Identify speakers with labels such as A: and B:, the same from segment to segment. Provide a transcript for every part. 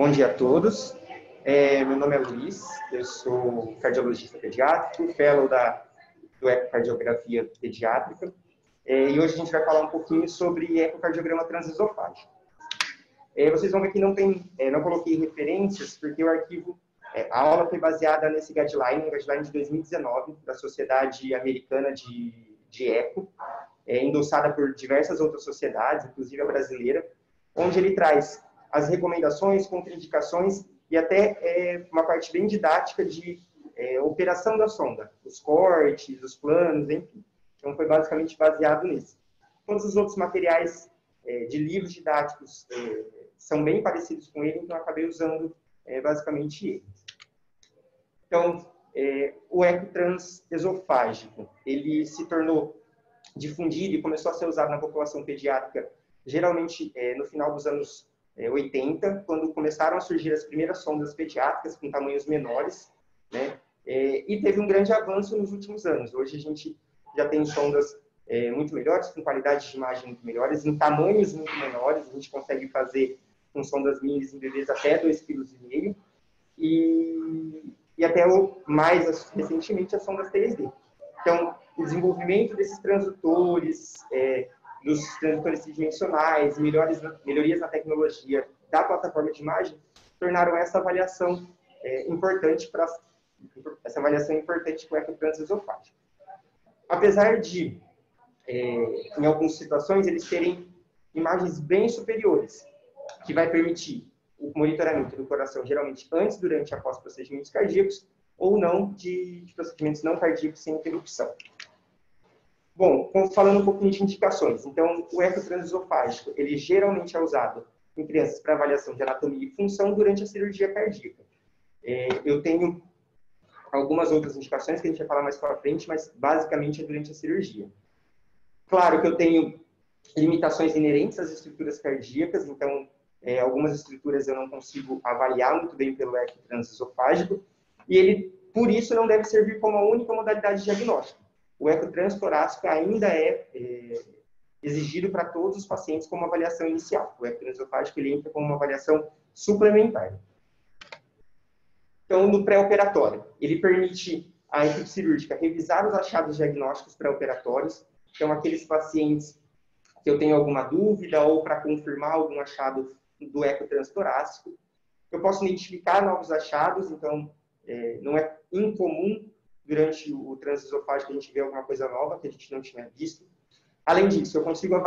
A: Bom dia a todos. Meu nome é Luiz, eu sou cardiologista pediátrico, fellow do Ecocardiografia Pediátrica, e hoje a gente vai falar um pouquinho sobre ecocardiograma transesofágico. Vocês vão ver que não coloquei referências, porque o arquivo, a aula foi baseada nesse guideline, um guideline de 2019, da Sociedade Americana de Eco, endossada por diversas outras sociedades, inclusive a brasileira, onde ele traz as recomendações, contraindicações e até uma parte bem didática de operação da sonda, os cortes, os planos, enfim. Então, foi basicamente baseado nisso. Todos os outros materiais de livros didáticos são bem parecidos com ele, então eu acabei usando basicamente eles. Então, o ecotrans esofágico, ele se tornou difundido e começou a ser usado na população pediátrica, geralmente no final dos anos 80, quando começaram a surgir as primeiras sondas pediátricas com tamanhos menores, né? E teve um grande avanço nos últimos anos. Hoje a gente já tem sondas muito melhores, com qualidade de imagem muito melhores, em tamanhos muito menores. A gente consegue fazer com sondas minis em bebês até 2,5 kg e até mais recentemente as sondas 3D. Então, o desenvolvimento desses transdutores, dos transdutores tridimensionais, melhorias na tecnologia da plataforma de imagem, tornaram essa avaliação importante para o ecotrans esofágico. Apesar de, em algumas situações, eles terem imagens bem superiores, que vai permitir o monitoramento do coração, geralmente antes, durante e após procedimentos cardíacos, ou não de procedimentos não cardíacos sem interrupção. Bom, falando um pouquinho de indicações. Então, o ecotrans esofágico, ele geralmente é usado em crianças para avaliação de anatomia e função durante a cirurgia cardíaca. Eu tenho algumas outras indicações que a gente vai falar mais para frente, mas basicamente é durante a cirurgia. Claro que eu tenho limitações inerentes às estruturas cardíacas, então algumas estruturas eu não consigo avaliar muito bem pelo ecotrans esofágico, e ele, por isso, não deve servir como a única modalidade diagnóstica. O ecotrans torácico ainda é exigido para todos os pacientes como avaliação inicial. O ecotrans esofágico ele entra como uma avaliação suplementar. Então, no pré-operatório, ele permite à equipe cirúrgica revisar os achados diagnósticos pré-operatórios. Então, aqueles pacientes que eu tenho alguma dúvida ou para confirmar algum achado do ecotrans torácico. Eu posso identificar novos achados, então não é incomum durante o transesofágico a gente vê alguma coisa nova que a gente não tinha visto. Além disso, eu consigo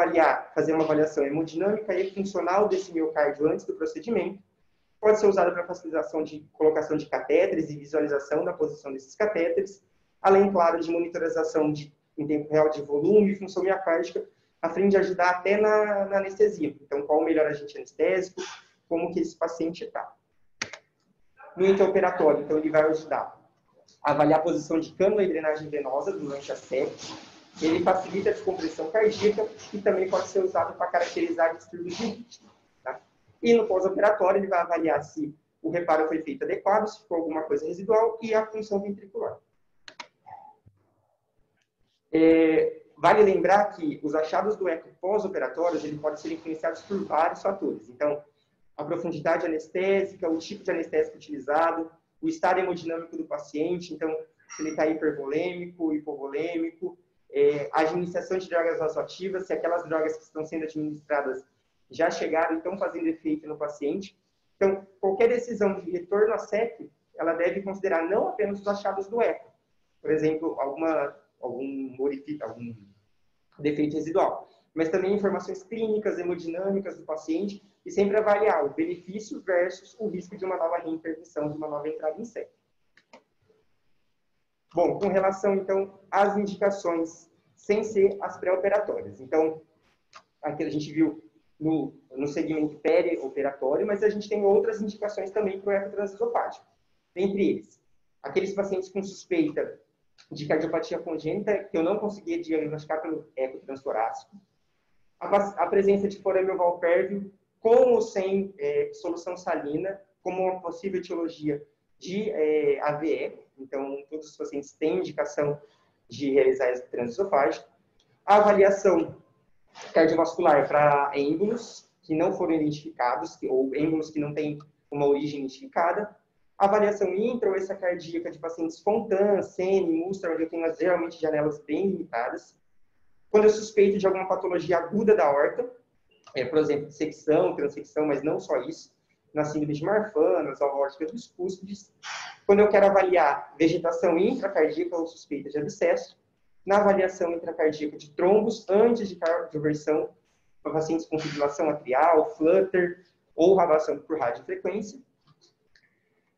A: fazer uma avaliação hemodinâmica e funcional desse miocárdio antes do procedimento. Pode ser usado para facilitação de colocação de catéteres e visualização da posição desses catéteres, além, claro, de monitorização em tempo real de volume e função miocárdica, a fim de ajudar até na anestesia. Então, qual o melhor agente anestésico, como que esse paciente está. No intraoperatório, então, ele vai ajudar a avaliar a posição de cânula e drenagem venosa durante a SEC. Ele facilita a descompressão cardíaca e também pode ser usado para caracterizar distúrbios de ritmo. Tá? E no pós-operatório, ele vai avaliar se o reparo foi feito adequado, se for alguma coisa residual e a função ventricular. Vale lembrar que os achados do eco pós-operatórios ele pode ser influenciados por vários fatores. Então, a profundidade anestésica, o tipo de anestésico utilizado, o estado hemodinâmico do paciente, então, se ele está hipervolêmico, hipovolêmico, a administração de drogas vasoativas, se aquelas drogas que estão sendo administradas já chegaram e estão fazendo efeito no paciente. Então, qualquer decisão de retorno à SEC, ela deve considerar não apenas os achados do eco, por exemplo, algum defeito residual, mas também informações clínicas, hemodinâmicas do paciente e sempre avaliar o benefício versus o risco de uma nova reintervenção, de uma nova entrada em SEC. Bom, com relação, então, às indicações, sem ser as pré-operatórias. Então, aqui a gente viu no segmento perioperatório, mas a gente tem outras indicações também para o ecotrans esofágico. Entre eles, aqueles pacientes com suspeita de cardiopatia congênita que eu não conseguia diagnosticar pelo ecotrans torácico, a presença de forame oval pérvio com ou sem solução salina, como uma possível etiologia de AVE. Então, todos os pacientes têm indicação de realizar ecotrans esofágico. A avaliação cardiovascular para êmbolos que não foram identificados, ou êmbolos que não têm uma origem identificada. Avaliação intra ou extracardíaca de pacientes Fontan, Sene, Mustra, onde eu tenho geralmente janelas bem limitadas. Quando eu suspeito de alguma patologia aguda da aorta, por exemplo, dissecção, transecção, mas não só isso, na síndrome de Marfan, nas aórticas dos cúspides. Quando eu quero avaliar vegetação intracardíaca ou suspeita de abscesso, na avaliação intracardíaca de trombos antes de cardioversão, para pacientes com fibrilação atrial, flutter ou avaliação por radiofrequência.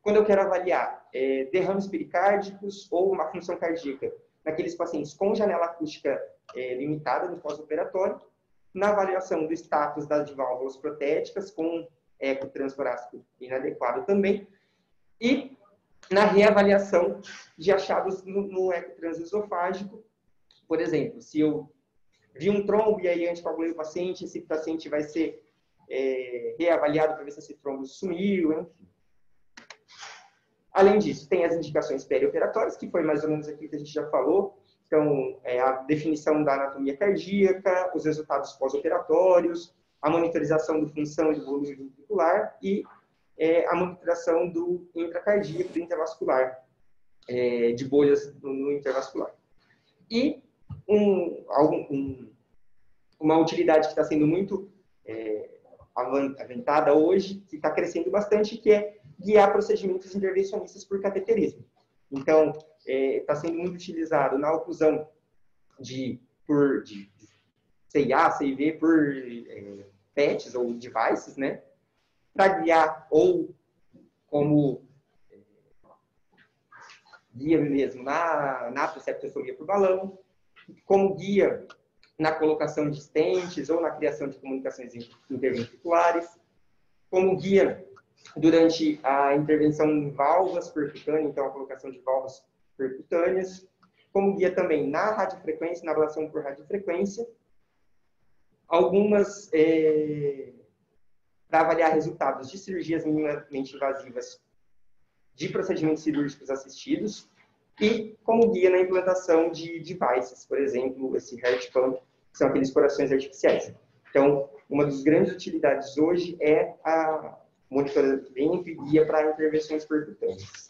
A: Quando eu quero avaliar derrames pericárdicos ou uma função cardíaca naqueles pacientes com janela acústica limitada no pós-operatório, na avaliação do status das válvulas protéticas com eco transtorácico inadequado também, e na reavaliação de achados no eco transesofágico. Por exemplo, se eu vi um trombo e aí anticoagulei o paciente, esse paciente vai ser reavaliado para ver se esse trombo sumiu, enfim. Além disso, tem as indicações perioperatórias, que foi mais ou menos aquilo que a gente já falou. Então, a definição da anatomia cardíaca, os resultados pós-operatórios, a monitorização da função e do volume ventricular e a monitoração do intracardíaco, do intervascular, de bolhas no intervascular. E uma utilidade que está sendo muito aventada hoje, que está crescendo bastante, que é guiar procedimentos intervencionistas por cateterismo. Então, está sendo muito utilizado na oclusão de CIA, CIV por PETs ou devices, né? Para guiar ou como guia mesmo na preceptotomia por balão, como guia na colocação de stents ou na criação de comunicações interventriculares, como guia durante a intervenção em válvulas percutâneas, então a colocação de válvulas percutâneas, como guia também na radiofrequência, na ablação por radiofrequência, algumas para avaliar resultados de cirurgias minimamente invasivas de procedimentos cirúrgicos assistidos e como guia na implantação de devices, por exemplo, esse heart pump, que são aqueles corações artificiais. Então, uma das grandes utilidades hoje é a monitoramento e guia para intervenções percutâneas.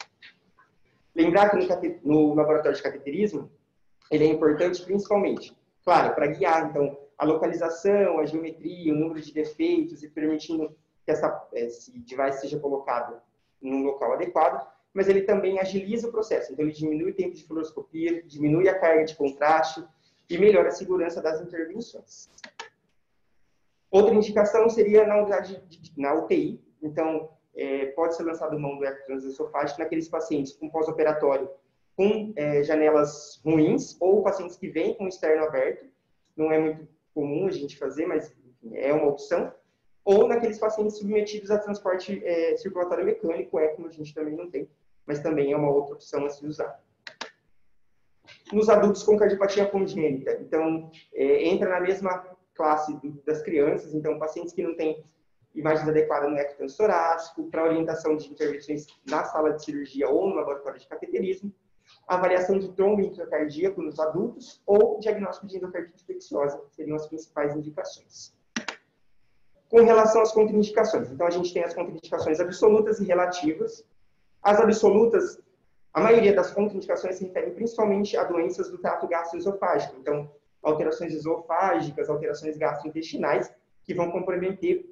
A: Lembrar que no laboratório de cateterismo, ele é importante principalmente, claro, para guiar, então, a localização, a geometria, o número de defeitos e permitindo que esse device seja colocado num local adequado, mas ele também agiliza o processo. Então, ele diminui o tempo de fluoroscopia, diminui a carga de contraste e melhora a segurança das intervenções. Outra indicação seria na unidade na UTI. Então, pode ser lançado mão do eco transesofágico naqueles pacientes com pós-operatório com janelas ruins ou pacientes que vêm com o externo aberto. Não é muito comum a gente fazer, mas enfim, é uma opção. Ou naqueles pacientes submetidos a transporte circulatório mecânico, ECMO a gente também não tem, mas também é uma outra opção a se usar. Nos adultos com cardiopatia congênita, então, entra na mesma classe das crianças, então, pacientes que não têm imagem adequada no eco transtorácico, para orientação de intervenções na sala de cirurgia ou no laboratório de cateterismo, avaliação de trombo intracardíaco nos adultos ou diagnóstico de endocardite infecciosa, seriam as principais indicações. Com relação às contraindicações, então a gente tem as contraindicações absolutas e relativas. As absolutas, a maioria das contraindicações se referem principalmente a doenças do trato gastroesofágico, então alterações esofágicas, alterações gastrointestinais, que vão comprometer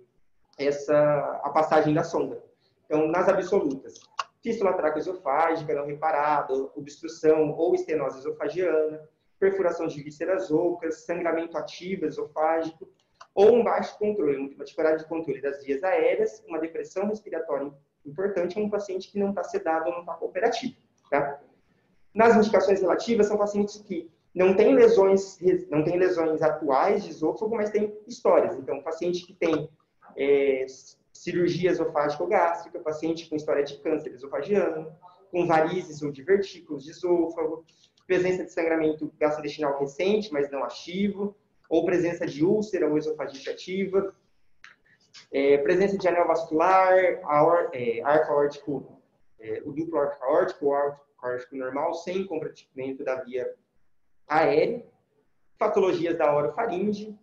A: a passagem da sonda. Então, nas absolutas, fístula traqueoesofágica não reparada, obstrução ou estenose esofagiana, perfuração de vísceras ocas, sangramento ativo esofágico, ou um baixo controle, uma dificuldade de controle das vias aéreas, uma depressão respiratória importante em um paciente que não está sedado ou não está cooperativo. Tá? Nas indicações relativas, são pacientes que não têm lesões atuais de esôfago, mas têm histórias. Então, paciente que tem cirurgia esofágico-gástrica, paciente com história de câncer esofagiano, com varizes ou divertículos de esôfago, presença de sangramento gastrointestinal recente, mas não ativo, ou presença de úlcera ou esofagite ativa, presença de anel vascular, arco aórtico, o duplo arco aórtico, o arco aórtico normal, sem comprometimento da via aérea, patologias da orofaringe,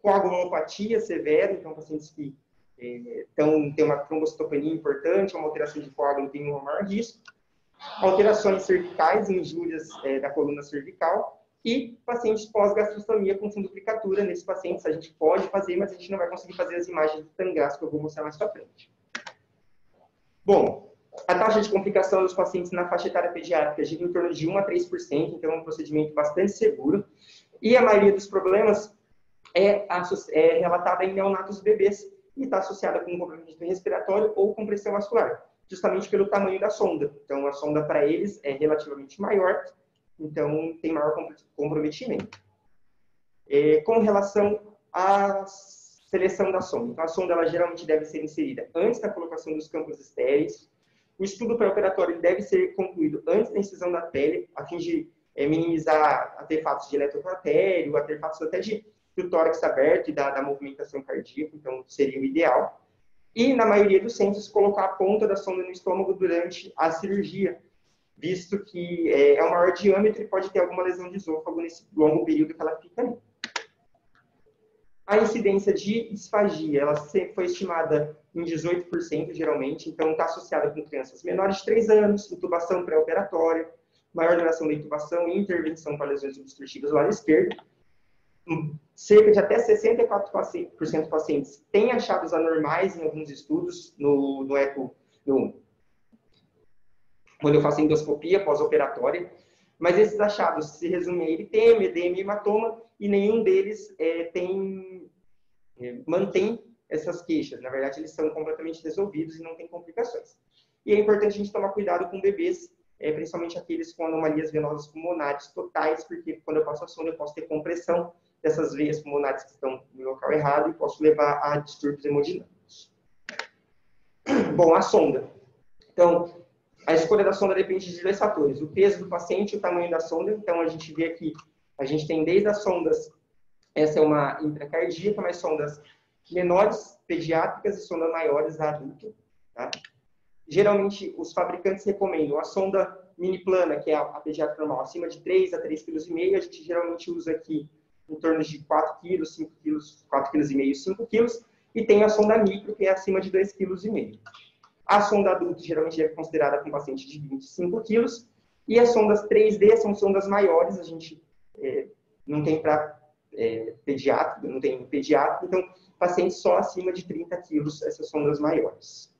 A: coagulopatia severa, então pacientes que Então, tem uma trombocitopenia importante, uma alteração de coágulo tem um maior risco. Alterações cervicais, injúrias da coluna cervical e pacientes pós-gastrostomia com funduplicatura. Nesses pacientes a gente pode fazer, mas a gente não vai conseguir fazer as imagens do TANGAS que eu vou mostrar mais pra frente. Bom, a taxa de complicação dos pacientes na faixa etária pediátrica gira em torno de 1 a 3%, então é um procedimento bastante seguro. E a maioria dos problemas é relatada em neonatos bebês e está associada com comprometimento respiratório ou compressão vascular, justamente pelo tamanho da sonda. Então, a sonda para eles é relativamente maior, então tem maior comprometimento. Com relação à seleção da sonda. Então, a sonda ela geralmente deve ser inserida antes da colocação dos campos estéreis. O estudo pré-operatório deve ser concluído antes da incisão da pele, a fim de minimizar artefatos de eletrotratério, artefatos até do tórax aberto e da movimentação cardíaca, então seria o ideal. E, na maioria dos centros, colocar a ponta da sonda no estômago durante a cirurgia, visto que é o maior diâmetro e pode ter alguma lesão de esôfago nesse longo período que ela fica ali. A incidência de disfagia, ela sempre foi estimada em 18%, geralmente, então está associada com crianças menores de 3 anos, intubação pré-operatória, maior duração da intubação e intervenção para lesões obstrutivas do lado esquerdo. Cerca de até 64% dos pacientes têm achados anormais em alguns estudos no eco, quando eu faço endoscopia pós-operatória, mas esses achados se resumem a eritema, edema e hematoma, e nenhum deles mantém essas queixas. Na verdade, eles são completamente resolvidos e não tem complicações. E é importante a gente tomar cuidado com bebês, principalmente aqueles com anomalias venosas pulmonares totais, porque quando eu passo a sonda eu posso ter compressão dessas veias pulmonares que estão no local errado e posso levar a distúrbios hemodinâmicos. Bom, a sonda. Então, a escolha da sonda depende de 2 fatores: o peso do paciente e o tamanho da sonda. Então, a gente vê aqui, a gente tem desde as sondas, essa é uma intracardíaca, mas sondas menores, pediátricas, e sondas maiores, adulto. Tá? Geralmente, os fabricantes recomendam a sonda mini plana, que é a pediátrica normal, acima de 3 a 3,5 kg. A gente geralmente usa aqui em torno de 4 kg, 5 kg, 4,5 kg, 5 kg. E tem a sonda micro, que é acima de 2,5 kg. A sonda adulto geralmente é considerada com paciente de 25 kg. E as sondas 3D são sondas maiores, a gente não tem para pediátrico, não tem pediátrico, então pacientes só acima de 30 kg, essas sondas maiores.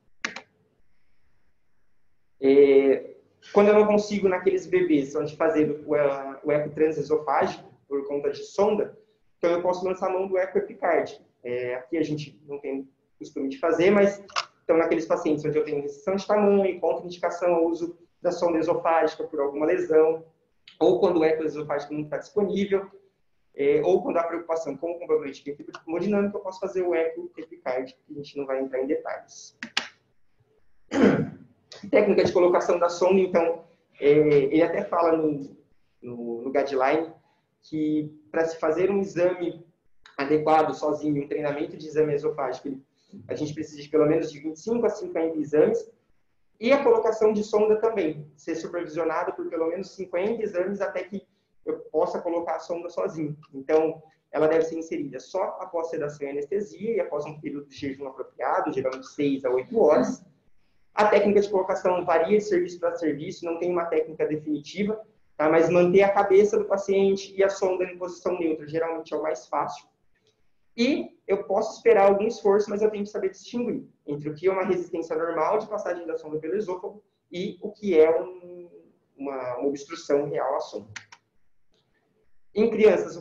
A: Quando eu não consigo, naqueles bebês, onde fazer o eco transesofágico, por conta de sonda, então eu posso lançar a mão do eco epicárdico. Aqui a gente não tem costume de fazer, mas então naqueles pacientes onde eu tenho restrição de tamanho, contraindicação ao uso da sonda esofágica por alguma lesão, ou quando o eco esofágico não está disponível, ou quando há preocupação com o comprometimento hemodinâmico, eu posso fazer o eco epicárdico, que a gente não vai entrar em detalhes. Técnica de colocação da sonda, então, ele até fala no guideline que para se fazer um exame adequado sozinho, um treinamento de exame esofágico, a gente precisa de pelo menos de 25 a 50 exames, e a colocação de sonda também, ser supervisionado por pelo menos 50 exames até que eu possa colocar a sonda sozinho. Então, ela deve ser inserida só após sedação e anestesia e após um período de jejum apropriado, geralmente 6 a 8 horas. A técnica de colocação varia de serviço para serviço, não tem uma técnica definitiva, tá? Mas manter a cabeça do paciente e a sonda em posição neutra geralmente é o mais fácil. E eu posso esperar algum esforço, mas eu tenho que saber distinguir entre o que é uma resistência normal de passagem da sonda pelo esôfago e o que é uma obstrução real à sonda. Em crianças,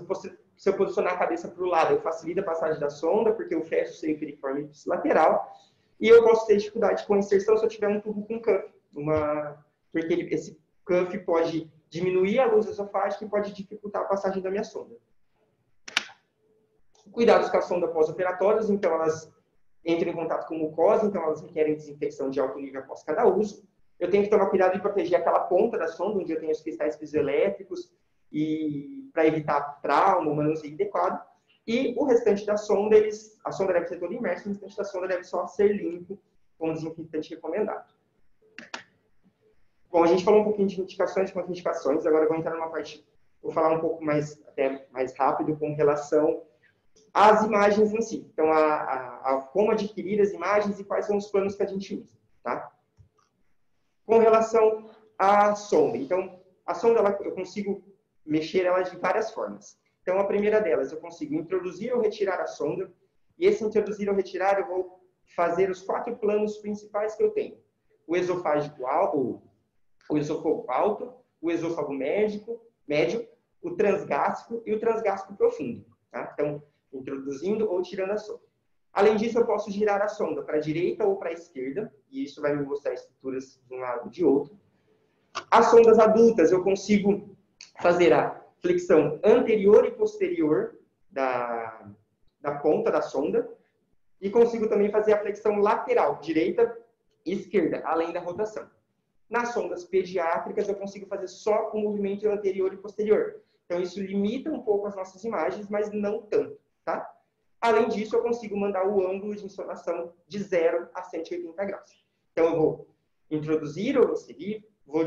A: se eu posicionar a cabeça para o lado, eu facilito a passagem da sonda, porque eu fecho o seio piriforme lateral. E eu posso ter dificuldade com a inserção se eu tiver um tubo com cuff, porque esse cuff pode diminuir a luz esofágica e pode dificultar a passagem da minha sonda. Cuidados com a sonda pós-operatórios, então elas entram em contato com mucosa, então elas requerem desinfecção de alto nível após cada uso. Eu tenho que tomar cuidado de proteger aquela ponta da sonda, onde eu tenho os cristais piezoelétricos, e para evitar trauma, manuseio adequado. E o restante da sonda, a sonda deve ser toda imersa, o restante da sonda deve só ser limpo com o desinfetante recomendado. Bom, a gente falou um pouquinho de indicações e contraindicações, agora eu vou entrar numa parte, vou falar um pouco mais rápido com relação as imagens em si. Então, como adquirir as imagens e quais são os planos que a gente usa. Tá? Com relação à sonda. Então, a sonda eu consigo mexer ela de várias formas. Então, a primeira delas, eu consigo introduzir ou retirar a sonda. E esse introduzir ou retirar, eu vou fazer os 4 planos principais que eu tenho. O esofágico alto, o esôfago alto, o esôfago médio, o transgástrico e o transgástrico profundo. Tá? Então, introduzindo ou tirando a sonda. Além disso, eu posso girar a sonda para a direita ou para a esquerda, e isso vai me mostrar estruturas de um lado ou de outro. As sondas adultas, eu consigo fazer a flexão anterior e posterior da ponta da sonda, e consigo também fazer a flexão lateral, direita e esquerda, além da rotação. Nas sondas pediátricas, eu consigo fazer só o movimento anterior e posterior. Então, isso limita um pouco as nossas imagens, mas não tanto, tá? Além disso, eu consigo mandar o ângulo de insolação de 0 a 180 graus. Então, eu vou introduzir ou seguir, vou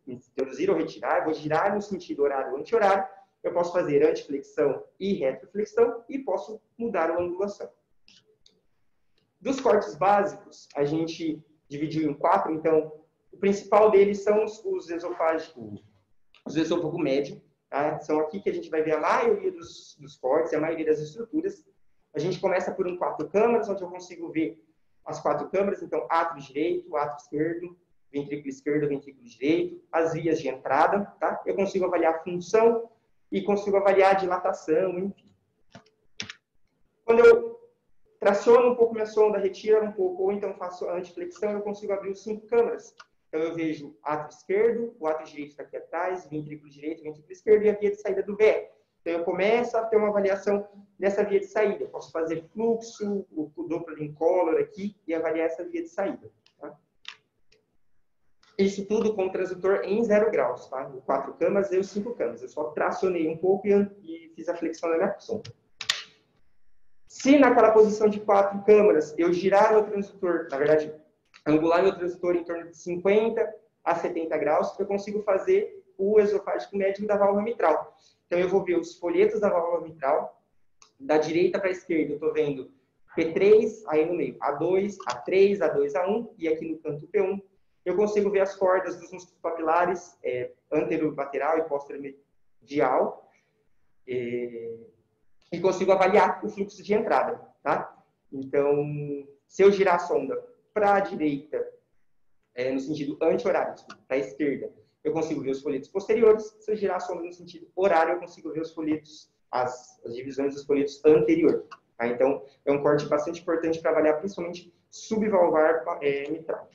A: introduzir ou retirar, vou girar no sentido horário ou anti-horário, eu posso fazer antiflexão e retroflexão e posso mudar a angulação. Dos cortes básicos, a gente dividiu em 4, então, o principal deles são os esofágicos, os esôfago médio, tá? São aqui que a gente vai ver a maioria dos cortes, a maioria das estruturas. A gente começa por 4 câmaras, onde eu consigo ver as 4 câmaras, então, átrio direito, átrio esquerdo, ventrículo direito, as vias de entrada, tá? Eu consigo avaliar a função e consigo avaliar a dilatação, enfim. Quando eu traciono um pouco minha sonda, retiro um pouco, ou então faço a antiflexão, eu consigo abrir os 5 câmaras. Então, eu vejo átrio esquerdo, o átrio direito está aqui atrás, ventrículo direito, ventrículo esquerdo e a via de saída do VE. Então, eu começo a ter uma avaliação dessa via de saída. Eu posso fazer fluxo, o Doppler incolor aqui e avaliar essa via de saída. Tá? Isso tudo com o transdutor em 0 graus, tá? 4 câmaras e os 5 câmaras. Eu só tracionei um pouco e fiz a flexão da minha sonda. Se naquela posição de 4 câmaras eu girar meu transdutor, na verdade, angular meu transdutor em torno de 50 a 70 graus, eu consigo fazer o esofágico médio da válvula mitral. Então, eu vou ver os folhetos da válvula mitral, da direita para a esquerda, eu estou vendo P3, aí no meio A2, A3, A2, A1, e aqui no canto P1, eu consigo ver as cordas dos músculos papilares, anterolateral e posteromedial, e consigo avaliar o fluxo de entrada, tá? Então, se eu girar a sonda para a direita, no sentido anti-horário, para a esquerda, eu consigo ver os folhetos posteriores. Se eu girar a sonda no sentido horário, eu consigo ver os folhetos, as divisões dos folhetos anteriores. Tá? Então, é um corte bastante importante para avaliar principalmente subvalvar mitral.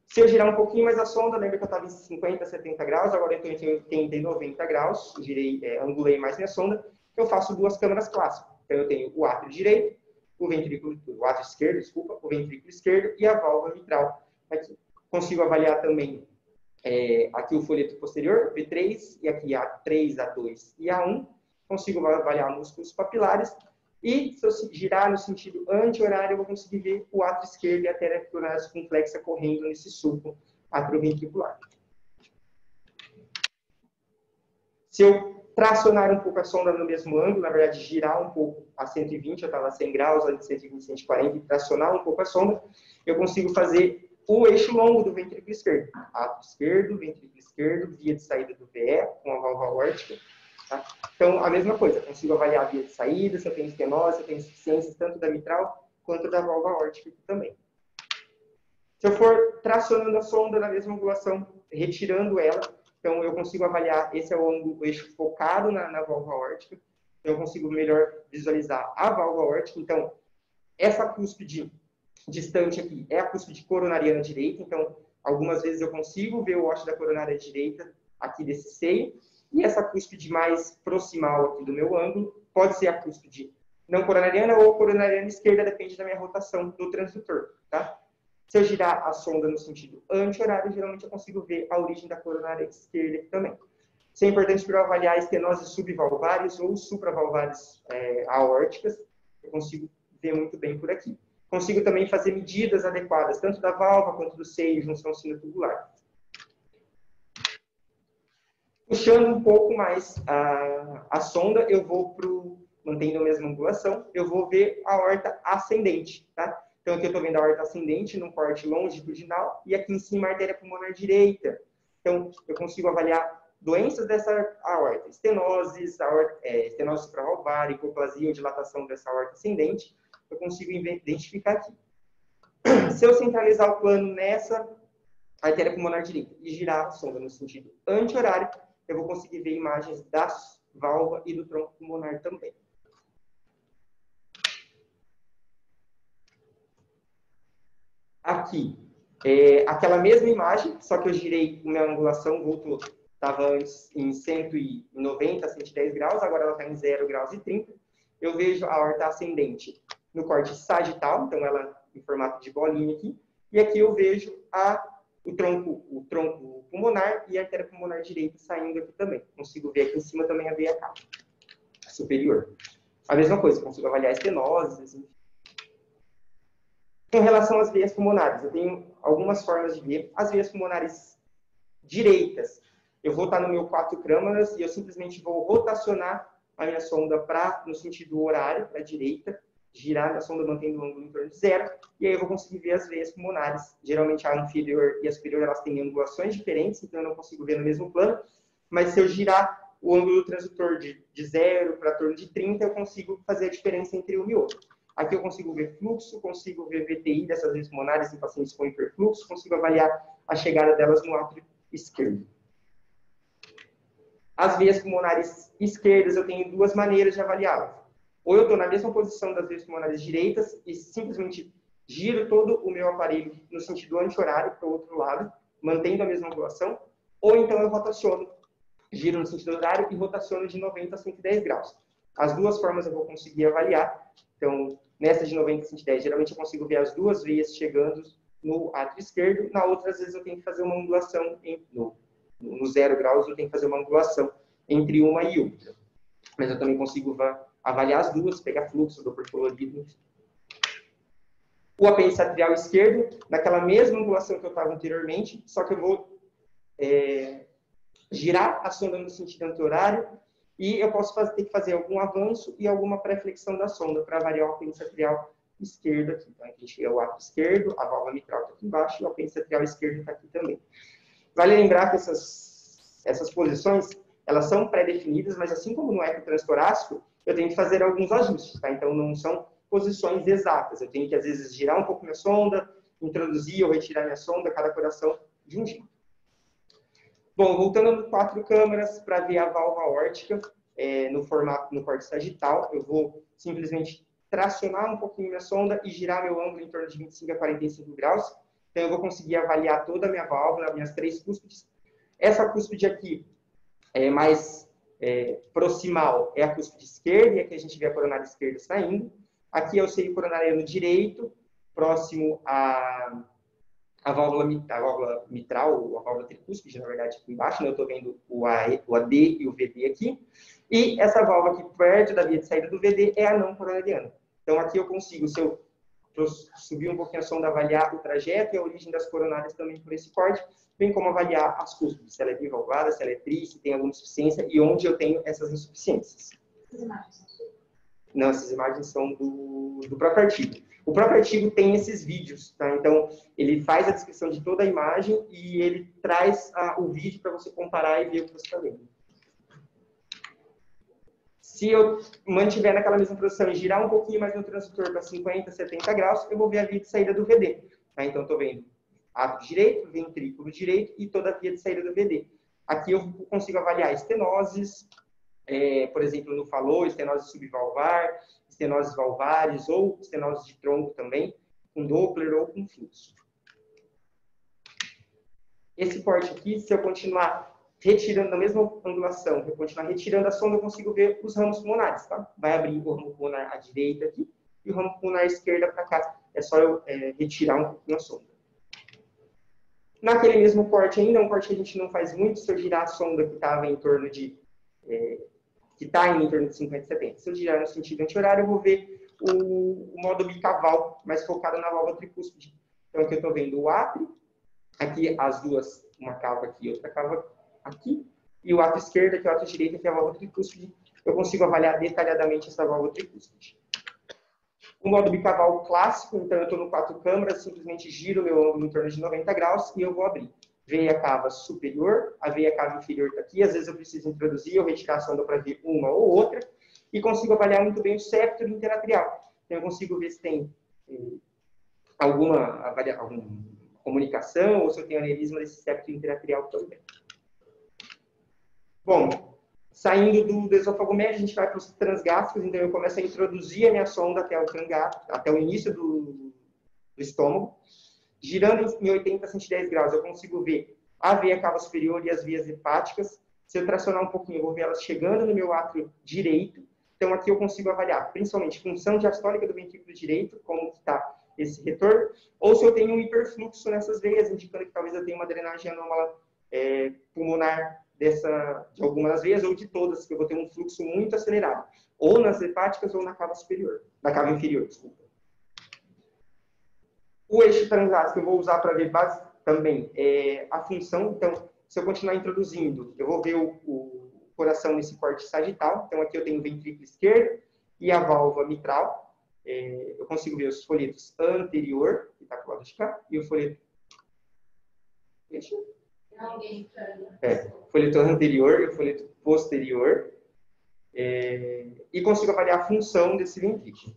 A: Se eu girar um pouquinho mais a sonda, lembra que eu estava em 50, 70 graus, agora eu estou em 80 e 90 graus, angulei mais minha sonda, eu faço 2 câmaras clássicas. Então, eu tenho o átrio direito, o átrio esquerdo, desculpa, o ventrículo esquerdo e a válvula mitral. Aqui. Consigo avaliar também aqui o folheto posterior, o P3, e aqui A3, A2 e A1. Consigo avaliar músculos papilares. E se eu girar no sentido anti-horário, eu vou conseguir ver o átrio esquerdo e a artéria coronária complexa correndo nesse sulco atrioventricular. Se eu tracionar um pouco a sonda no mesmo ângulo, na verdade, girar um pouco a 120, eu estava a 100 graus, a 120, 140, e tracionar um pouco a sonda, eu consigo fazer o eixo longo do ventrículo esquerdo. Átrio esquerdo, ventrículo esquerdo, via de saída do VE, com a válvula aórtica. Tá? Então, a mesma coisa, eu consigo avaliar a via de saída, se eu tenho estenose, se eu tenho insuficiência, tanto da mitral quanto da válvula aórtica também. Se eu for tracionando a sonda na mesma angulação, retirando ela, então eu consigo avaliar, esse é o eixo focado na válvula aórtica, então eu consigo melhor visualizar a válvula aórtica. Então, essa cúspide distante aqui é a cúspide coronariana direita, então algumas vezes eu consigo ver o ósseo da coronária direita aqui desse seio, e essa cúspide mais proximal aqui do meu ângulo pode ser a cúspide não coronariana ou coronariana esquerda, depende da minha rotação do transdutor, tá? Se eu girar a sonda no sentido anti-horário, geralmente eu consigo ver a origem da coronária esquerda aqui também. Isso é importante para eu avaliar estenoses subvalvares ou supravalvares aórticas, eu consigo ver muito bem por aqui. Consigo também fazer medidas adequadas, tanto da válvula quanto do seio, junção sinotubular. Puxando um pouco mais a sonda, eu vou mantendo a mesma angulação, eu vou ver a aorta ascendente, tá? Então, aqui eu estou vendo a aorta ascendente num corte longitudinal e aqui em cima a artéria pulmonar direita. Então, eu consigo avaliar doenças dessa aorta, estenoses, estenose supravalvar, hipoplasia ou dilatação dessa aorta ascendente, eu consigo identificar aqui. Se eu centralizar o plano nessa artéria pulmonar direita e girar a sonda no sentido anti-horário, eu vou conseguir ver imagens da válvula e do tronco pulmonar também. Aqui, aquela mesma imagem, só que eu girei a minha angulação, voltou, estava antes em 190, 110 graus, agora ela está em 0 graus e 30. Eu vejo a aorta ascendente no corte sagital, então ela em formato de bolinha aqui, e aqui eu vejo o tronco pulmonar e a artéria pulmonar direita saindo aqui também. Consigo ver aqui em cima também a veia cava superior. A mesma coisa, consigo avaliar estenoses, enfim. Com relação às veias pulmonares, eu tenho algumas formas de ver. As veias pulmonares direitas, eu vou estar no meu 4 câmaras e eu simplesmente vou rotacionar a minha sonda no sentido horário, para a direita, girar a minha sonda mantendo o ângulo em torno de 0, e aí eu vou conseguir ver as veias pulmonares. Geralmente a inferior e a superior elas têm angulações diferentes, então eu não consigo ver no mesmo plano, mas se eu girar o ângulo transdutor de 0 para torno de 30, eu consigo fazer a diferença entre um e outro. Aqui eu consigo ver fluxo, consigo ver VTI dessas veias pulmonares em pacientes com hiperfluxo, consigo avaliar a chegada delas no átrio esquerdo. As veias pulmonares esquerdas, eu tenho duas maneiras de avaliá-las. Ou eu estou na mesma posição das veias pulmonares direitas e simplesmente giro todo o meu aparelho no sentido anti-horário para o outro lado, mantendo a mesma angulação, ou então eu rotaciono, giro no sentido horário e rotaciono de 90 a 110 graus. As duas formas eu vou conseguir avaliar. Então, nessa de 90 a 110, geralmente eu consigo ver as duas veias chegando no átrio esquerdo. Na outra, às vezes, eu tenho que fazer uma angulação no 0 graus, eu tenho que fazer uma angulação entre uma e outra. Mas eu também consigo avaliar as duas, pegar fluxo do colorido. O apêndice atrial esquerdo, naquela mesma angulação que eu estava anteriormente, só que eu vou girar a sonda no sentido anti-horário e eu posso ter que fazer algum avanço e alguma pré-flexão da sonda para avaliar o apêndice atrial esquerdo aqui. Então, a gente vê o átrio esquerdo, a válvula mitral está aqui embaixo e o apêndice atrial esquerdo está aqui também. Vale lembrar que essas posições, elas são pré-definidas, mas assim como no eco transtorácico, eu tenho que fazer alguns ajustes, tá? Então, não são posições exatas. Eu tenho que, às vezes, girar um pouco minha sonda, introduzir ou retirar minha sonda, cada coração de um jeito. Bom, voltando no 4 câmaras, para ver a válvula aórtica, no corte sagital, eu vou simplesmente tracionar um pouquinho minha sonda e girar meu ângulo em torno de 25 a 45 graus. Então, eu vou conseguir avaliar toda a minha válvula, minhas 3 cúspides. Essa cúspide aqui mais proximal é a cúspide esquerda, e aqui a gente vê a coronária esquerda saindo. Aqui é o seio coronariano direito, próximo à válvula mitral, ou a válvula tricúspide, na verdade, aqui embaixo, né? Eu estou vendo o AD e o VD aqui. E essa válvula aqui perto da via de saída do VD é a não coronariana. Então, aqui eu consigo, se eu subir um pouquinho a sonda, avaliar o trajeto e a origem das coronárias também por esse corte, bem como avaliar as cúspides, se ela é bivalvada, se ela é tri, se tem alguma insuficiência e onde eu tenho essas insuficiências.
B: Essas imagens.
A: Não, essas imagens são do próprio artigo. O próprio artigo tem esses vídeos, tá? Então, ele faz a descrição de toda a imagem e ele traz o vídeo para você comparar e ver o que você está vendo. Se eu mantiver naquela mesma posição e girar um pouquinho mais no transdutor para 50, 70 graus, eu vou ver a via de saída do VD. Tá? Então, estou vendo átrio direito, ventrículo direito e toda a via de saída do VD. Aqui eu consigo avaliar estenoses, por exemplo, no falô, estenose subvalvar, estenoses valvares ou estenose de tronco também, com Doppler ou com fluxo. Esse corte aqui, se eu continuar retirando na mesma angulação, eu continuar retirando a sonda, eu consigo ver os ramos pulmonares, tá? Vai abrir o ramo pulmonar à direita aqui e o ramo pulmonar à esquerda para cá. É só eu retirar um pouquinho a sonda. Naquele mesmo corte ainda, um corte que a gente não faz muito, se eu girar a sonda que estava em torno de que está em torno de 50 e 70. Se eu girar no sentido anti-horário, eu vou ver o modo bicaval, mais focado na válvula tricúspide. Então, aqui eu estou vendo o átrio, aqui as duas, uma cava aqui e outra cava aqui, E o ato esquerdo, que é o ato direito, que é a válvula tricúspide, eu consigo avaliar detalhadamente essa válvula tricúspide. O modo bicaval clássico, então eu estou no 4 câmaras, simplesmente giro o meu ângulo em torno de 90 graus e eu vou abrir. Veia cava superior, a veia cava inferior está aqui, às vezes eu preciso introduzir ou retirar a sonda para ver uma ou outra, e consigo avaliar muito bem o septo interatrial. Então eu consigo ver se tem alguma comunicação ou se eu tenho aneurisma desse septo interatrial também. Bom, saindo do esôfago médio, a gente vai para os transgástricos, então eu começo a introduzir a minha sonda até o início do estômago. Girando em 80 a 110 graus, eu consigo ver a veia cava superior e as vias hepáticas. Se eu tracionar um pouquinho, eu vou ver elas chegando no meu átrio direito. Então, aqui eu consigo avaliar, principalmente, função diastólica do ventrículo direito, como está esse retorno, ou se eu tenho um hiperfluxo nessas veias, indicando que talvez eu tenha uma drenagem anômala pulmonar de algumas das veias, ou de todas, que eu vou ter um fluxo muito acelerado, ou nas hepáticas ou na cava superior, na cava inferior, desculpa. O eixo transgástrico eu vou usar para ver também a função. Então, se eu continuar introduzindo, eu vou ver o coração nesse corte sagital. Então, aqui eu tenho o ventrículo esquerdo e a válvula mitral. Eu consigo ver os folhetos anterior, que está pro lado de cá, e o folheto... folheto anterior e o folheto posterior. E consigo avaliar a função desse ventrículo.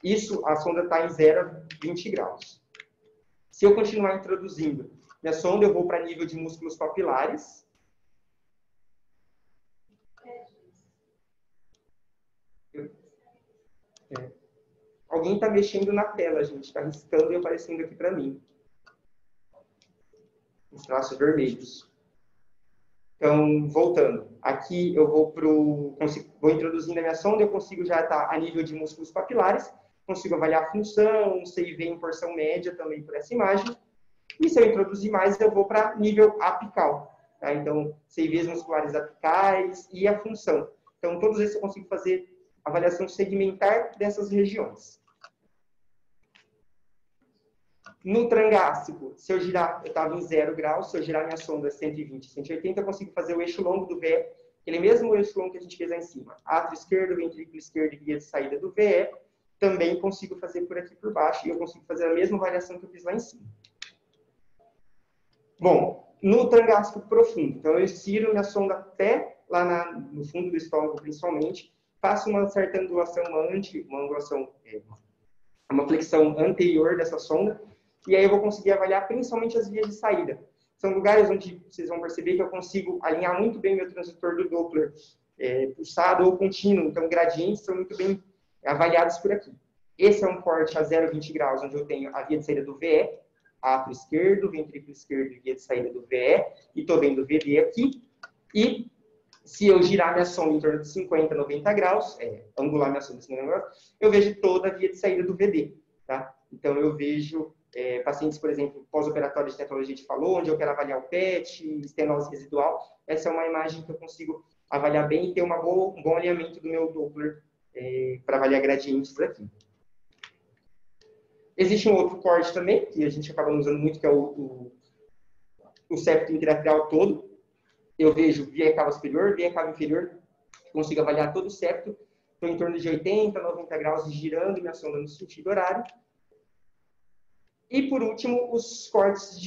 A: Isso, a sonda está em 0 a 20 graus. Se eu continuar introduzindo minha sonda, eu vou para nível de músculos papilares. Alguém está mexendo na tela, gente. Está riscando e aparecendo aqui para mim. Os traços vermelhos. Então, voltando. Aqui eu vou introduzindo a minha sonda, eu consigo já estar a nível de músculos papilares. Consigo avaliar a função, sei ver em porção média também por essa imagem. E se eu introduzir mais, eu vou para nível apical. Tá? Então, sei ver as musculares apicais e a função. Então, todos esses eu consigo fazer avaliação segmentar dessas regiões. No trangástrico, se eu girar, eu estava em 0 graus, se eu girar minha sonda 120, 180, eu consigo fazer o eixo longo do VE, aquele mesmo eixo longo que a gente fez lá em cima. Átrio esquerdo, ventrículo esquerdo e via de saída do VE. Também consigo fazer por aqui por baixo e eu consigo fazer a mesma variação que eu fiz lá em cima. Bom, no trangástrico profundo, então eu estiro minha sonda até lá no fundo do estômago, principalmente, faço uma certa angulação, uma flexão anterior dessa sonda, e aí eu vou conseguir avaliar principalmente as vias de saída. São lugares onde vocês vão perceber que eu consigo alinhar muito bem meu transitor do Doppler, pulsado ou contínuo, então gradientes são muito bem avaliados por aqui. Esse é um corte a 0,20 graus, onde eu tenho a via de saída do VE, átrio esquerdo, ventrículo esquerdo e via de saída do VE, e estou vendo o VD aqui. E se eu girar minha sonda em torno de 50, 90 graus, angular minha sonda em 50 graus, eu vejo toda a via de saída do VD. Tá? Então eu vejo pacientes, por exemplo, pós-operatório de tetralogia de Fallot, onde eu quero avaliar o PET, estenose residual. Essa é uma imagem que eu consigo avaliar bem e ter um bom alinhamento do meu Doppler para avaliar gradientes aqui. Existe um outro corte também, que a gente acaba usando muito, que é o septo interatrial todo. Eu vejo via cava superior, via cava inferior, consigo avaliar todo o septo. Estou em torno de 80, 90 graus girando minha sonda no sentido horário. E, por último, os cortes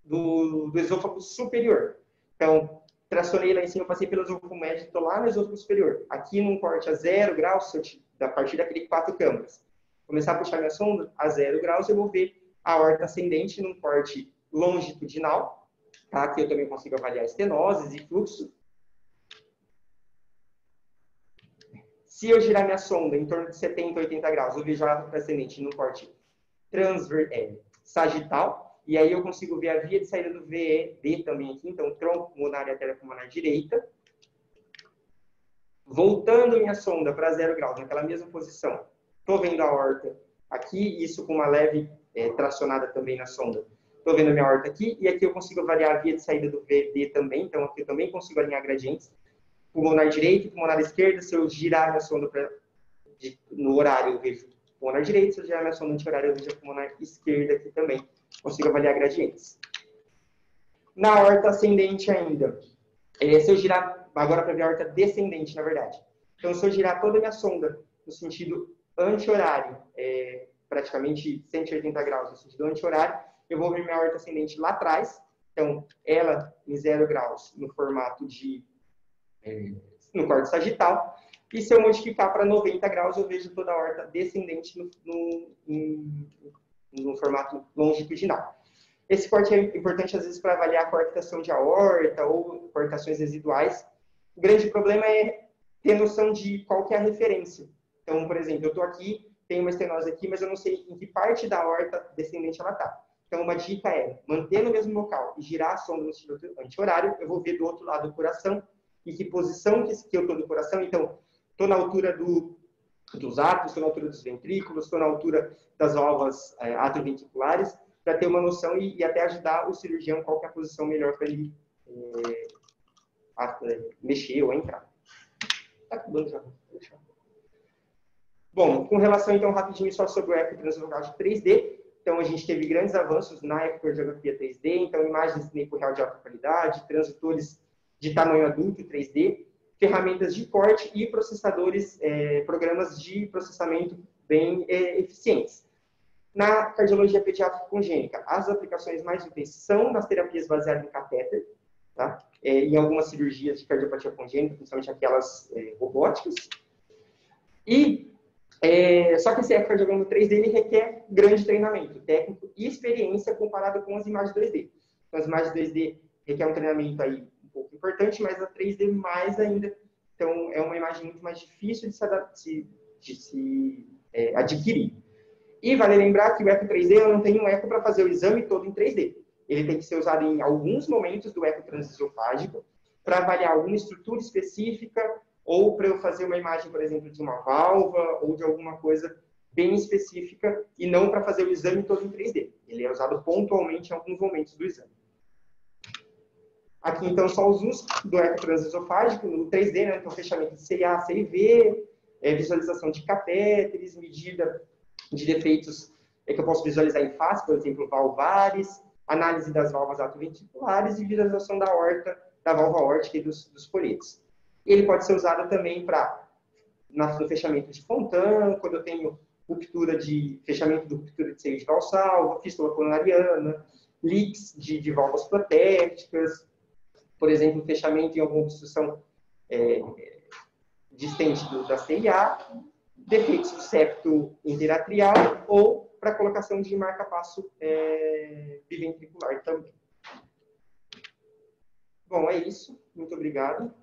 A: do esôfago superior. Então, tracionei lá em cima, passei pelo esôfago médio, estou lá no esôfago superior. Aqui, num corte a 0 graus, a partir daquele 4 câmaras. Começar a puxar minha sonda a 0 graus, eu vou ver a aorta ascendente num corte longitudinal. Tá? Aqui eu também consigo avaliar estenoses e fluxo. Se eu girar minha sonda em torno de 70, 80 graus, eu vejo a aorta ascendente num corte sagital. E aí eu consigo ver a via de saída do VED também aqui. Então, tronco pulmonar e artéria pulmonar direita. Voltando minha sonda para 0 graus, naquela mesma posição. Estou vendo a aorta aqui, isso com uma leve tracionada também na sonda. Estou vendo a minha aorta aqui, e aqui eu consigo avaliar a via de saída do VD também, então aqui eu também consigo alinhar gradientes. Pulmonar direita e pulmonar esquerda, se eu girar minha sonda no horário, eu vejo pulmonar direita, se eu girar minha sonda no horário, eu vejo a pulmonar esquerda aqui também. Consigo avaliar gradientes. Na horta ascendente ainda, se eu girar, agora para ver a horta descendente, na verdade. Então, se eu girar toda a minha sonda no sentido anti-horário, praticamente 180 graus no sentido anti-horário, eu vou ver minha horta ascendente lá atrás. Então, ela em 0 graus no formato de no corte sagital. E se eu modificar para 90 graus, eu vejo toda a horta descendente no formato longitudinal. Esse corte é importante, às vezes, para avaliar a coarctação de aorta ou coarctações residuais. O grande problema é ter noção de qual que é a referência. Então, por exemplo, eu estou aqui, tenho uma estenose aqui, mas eu não sei em que parte da aorta descendente ela está. Então, uma dica é manter no mesmo local e girar a sonda no sentido anti-horário. Eu vou ver do outro lado do coração e que posição que eu estou do coração. Então, estou na altura dos átrios, estou na altura dos ventrículos, estou na altura das válvulas atrioventriculares, para ter uma noção e até ajudar o cirurgião qual que é a posição melhor para ele mexer ou entrar. Está acabando já. Bom, com relação então rapidinho só sobre o eco transesofágico 3D, então a gente teve grandes avanços na ecocardiografia 3D, então imagens de tempo real de alta qualidade, transdutores de tamanho adulto 3D, ferramentas de corte e processadores, programas de processamento bem eficientes. Na cardiologia pediátrica congênica, as aplicações mais úteis são nas terapias baseadas em catéter, tá? Em algumas cirurgias de cardiopatia congênita, principalmente aquelas robóticas. E, só que esse ecocardiograma 3D ele requer grande treinamento técnico e experiência comparado com as imagens 2D. Então, as imagens 2D requer um treinamento aí um pouco importante, mas a 3D mais ainda. Então, é uma imagem muito mais difícil de se adquirir. E vale lembrar que o eco 3D eu não tenho um eco para fazer o exame todo em 3D. Ele tem que ser usado em alguns momentos do eco transesofágico para avaliar alguma estrutura específica ou para eu fazer uma imagem, por exemplo, de uma válvula ou de alguma coisa bem específica e não para fazer o exame todo em 3D. Ele é usado pontualmente em alguns momentos do exame. Aqui, então, só os usos do eco transesofágico no 3D, né? Então, fechamento de CIA, CIV, visualização de catéteres, medida de defeitos que eu posso visualizar em face, por exemplo, valvares, análise das válvulas atrioventriculares e visualização da aorta, da válvula aórtica e dos coletes. Ele pode ser usado também no fechamento de Fontan, quando eu tenho fechamento de ruptura de seio de valsalva, fístula coronariana, leaks de válvulas protéticas, por exemplo, fechamento em alguma obstrução distante da CIA, defeitos do septo interatrial ou para colocação de marca-passo biventricular também. Bom, é isso. Muito obrigado.